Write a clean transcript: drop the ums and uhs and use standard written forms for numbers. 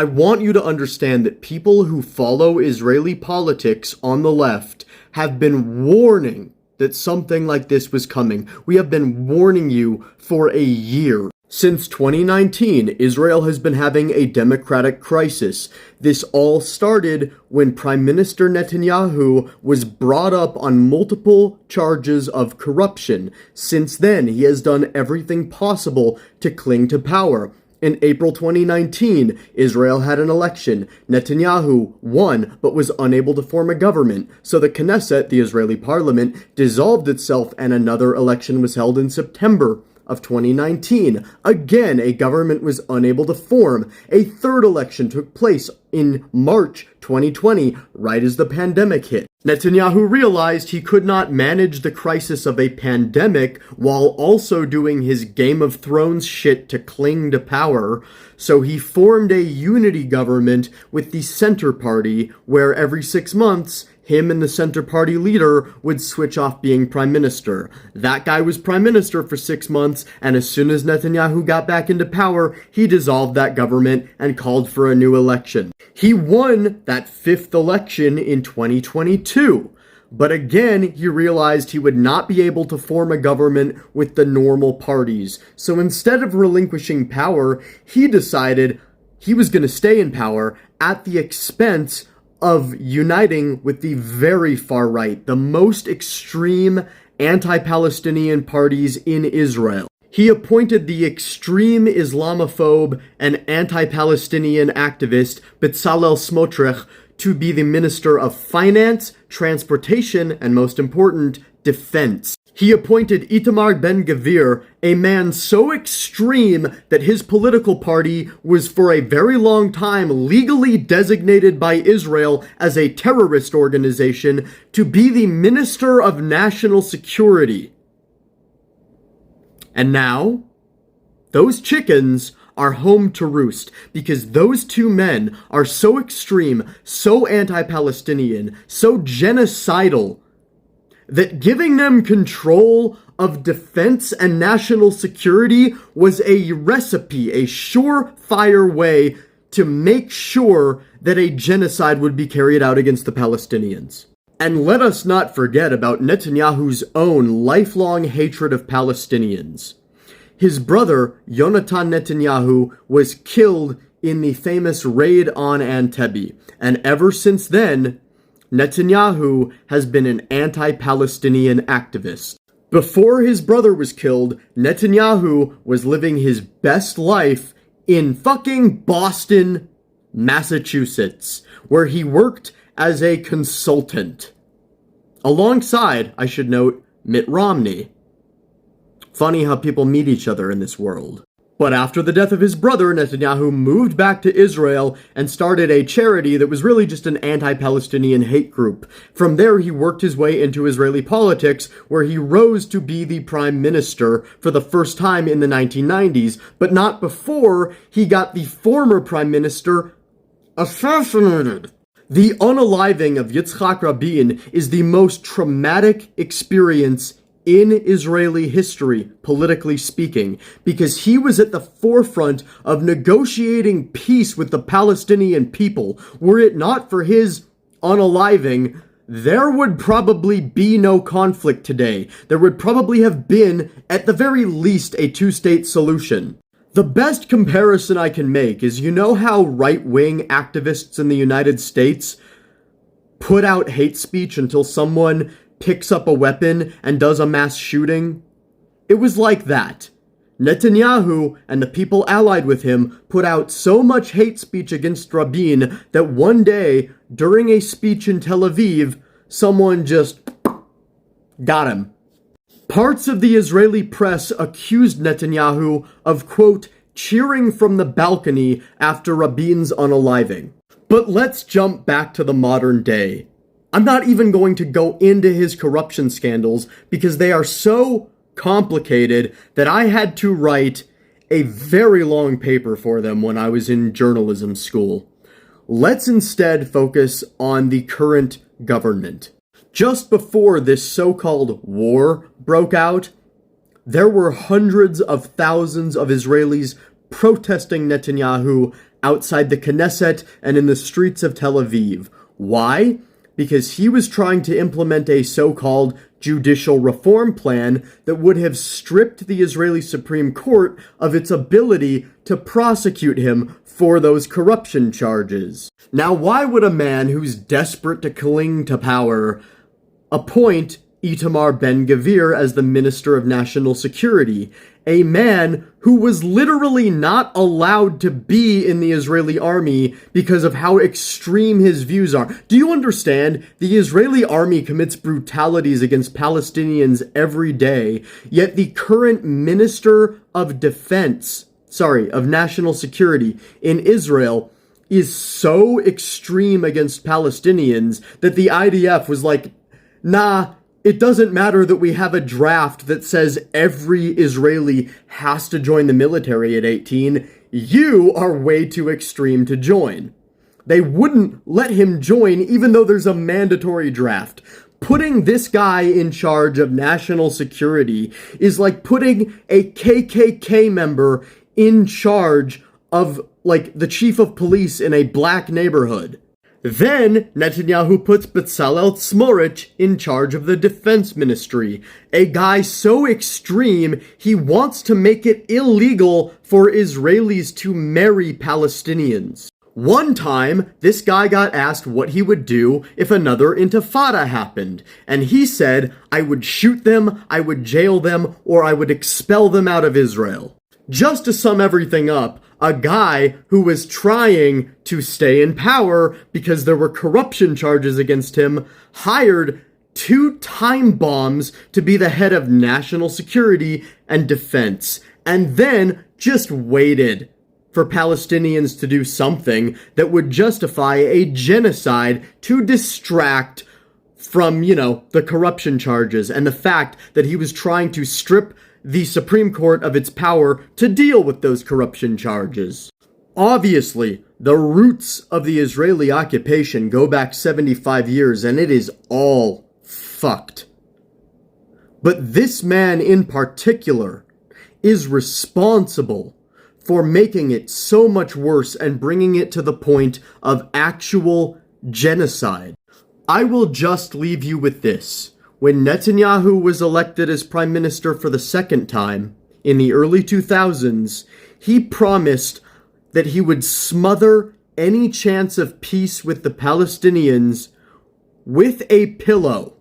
I want you to understand that people who follow Israeli politics on the left have been warning that something like this was coming. We have been warning you for a year. Since 2019, Israel has been having a democratic crisis. This all started when Prime Minister Netanyahu was brought up on multiple charges of corruption. Since then, he has done everything possible to cling to power. In April 2019, Israel had an election. Netanyahu won, but was unable to form a government. So the Knesset, the Israeli parliament, dissolved itself and another election was held in September of 2019. Again, a government was unable to form. A third election took place in March 2020, right as the pandemic hit. Netanyahu realized he could not manage the crisis of a pandemic while also doing his Game of Thrones shit to cling to power, so he formed a unity government with the Center Party, where every 6 months, him and the Center Party leader would switch off being prime minister. That guy was prime minister for 6 months, and as soon as Netanyahu got back into power, he dissolved that government and called for a new election. He won that 5th election in 2022. But again, he realized he would not be able to form a government with the normal parties. So instead of relinquishing power, he decided he was going to stay in power at the expense of uniting with the very far right, the most extreme anti-Palestinian parties in Israel. He appointed the extreme Islamophobe and anti-Palestinian activist Bezalel Smotrich to be the Minister of Finance, Transportation, and most important, Defense. He appointed Itamar Ben-Gvir, a man so extreme that his political party was for a very long time legally designated by Israel as a terrorist organization, to be the Minister of National Security. And now, those chickens are home to roost, because those two men are so extreme, so anti-Palestinian, so genocidal, that giving them control of defense and national security was a recipe, a surefire way to make sure that a genocide would be carried out against the Palestinians. And let us not forget about Netanyahu's own lifelong hatred of Palestinians. His brother, Yonatan Netanyahu, was killed in the famous raid on Entebbe, and ever since then, Netanyahu has been an anti-Palestinian activist. Before his brother was killed, Netanyahu was living his best life in fucking Boston, Massachusetts, where he worked as a consultant. Alongside, I should note, Mitt Romney. Funny how people meet each other in this world. But after the death of his brother, Netanyahu moved back to Israel and started a charity that was really just an anti-Palestinian hate group. From there, he worked his way into Israeli politics, where he rose to be the prime minister for the first time in the 1990s, but not before he got the former prime minister assassinated. The unaliving of Yitzhak Rabin is the most traumatic experience in Israeli history, politically speaking, because he was at the forefront of negotiating peace with the Palestinian people. Were it not for his unaliving, there would probably be no conflict today. There would probably have been, at the very least, a two-state solution. The best comparison I can make is, you know how right-wing activists in the United States put out hate speech until someone picks up a weapon and does a mass shooting? It was like that. Netanyahu and the people allied with him put out so much hate speech against Rabin that one day, during a speech in Tel Aviv, someone just got him. Parts of the Israeli press accused Netanyahu of, quote, cheering from the balcony after Rabin's unaliving. But let's jump back to the modern day. I'm not even going to go into his corruption scandals because they are so complicated that I had to write a very long paper for them when I was in journalism school. Let's instead focus on the current government. Just before this so-called war broke out, there were hundreds of thousands of Israelis protesting Netanyahu outside the Knesset and in the streets of Tel Aviv. Why? Because he was trying to implement a so-called judicial reform plan that would have stripped the Israeli Supreme Court of its ability to prosecute him for those corruption charges. Now, why would a man who's desperate to cling to power appoint Itamar Ben-Gvir as the Minister of National Security, a man who was literally not allowed to be in the Israeli army because of how extreme his views are? Do you understand? The Israeli army commits brutalities against Palestinians every day, yet the current Minister of of National Security in Israel is so extreme against Palestinians that the IDF was like, nah, it doesn't matter that we have a draft that says every Israeli has to join the military at 18. You are way too extreme to join. They wouldn't let him join even though there's a mandatory draft. Putting this guy in charge of national security is like putting a KKK member in charge of, like, the chief of police in a black neighborhood. Then Netanyahu puts Bezalel Smotrich in charge of the defense ministry, a guy so extreme he wants to make it illegal for Israelis to marry Palestinians. One time, this guy got asked what he would do if another intifada happened, and he said, I would shoot them, I would jail them, or I would expel them out of Israel. Just to sum everything up, a guy who was trying to stay in power because there were corruption charges against him hired 2 time bombs to be the head of national security and defense, and then just waited for Palestinians to do something that would justify a genocide to distract from, the corruption charges and the fact that he was trying to strip the Supreme Court of its power to deal with those corruption charges. Obviously, the roots of the Israeli occupation go back 75 years, and it is all fucked. But this man in particular is responsible for making it so much worse and bringing it to the point of actual genocide. I will just leave you with this. When Netanyahu was elected as prime minister for the second time, in the early 2000s, he promised that he would smother any chance of peace with the Palestinians with a pillow.